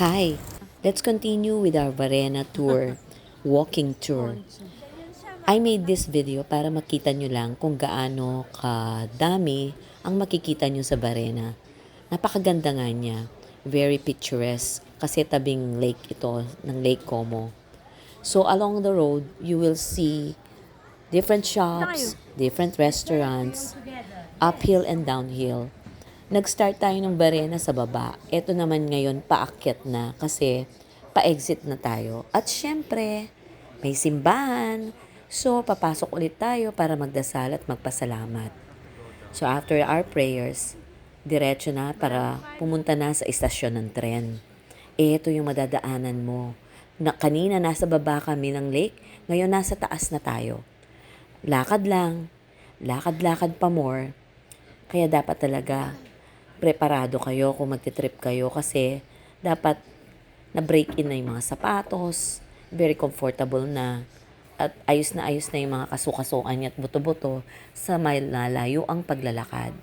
Hi, let's continue with our Varena tour, walking tour. I made this video para makita nyo lang kung gaano kadami ang makikita nyo sa Varena. Napakaganda nga niya, very picturesque kasi tabing lake ito ng Lake Como. So along the road, you will see different shops, different restaurants, uphill and downhill. Nag-start tayo ng Barena sa baba. Ito naman ngayon paakyat na kasi pa-exit na tayo. At syempre, may simbahan. So, papasok ulit tayo para magdasal at magpasalamat. So, after our prayers, diretso na para pumunta na sa istasyon ng tren. Ito yung madadaanan mo. Na kanina nasa baba kami ng lake, ngayon nasa taas na tayo. Lakad lang, lakad-lakad pa more. Kaya dapat talaga preparado kayo kung magte-trip kayo kasi dapat na-break in na yung mga sapatos, very comfortable at ayos na yung mga kasukasuan niya at buto-buto sa malalayo ang paglalakad.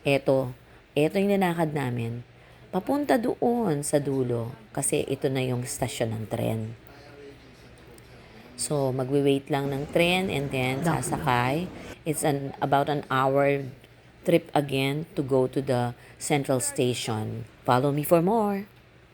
Ito yung linakad namin. Papunta doon sa dulo kasi ito na yung stasyon ng tren. So, magwi-wait lang ng tren and then sasakay. It's about an hour trip again to go to the central station. Follow me for more.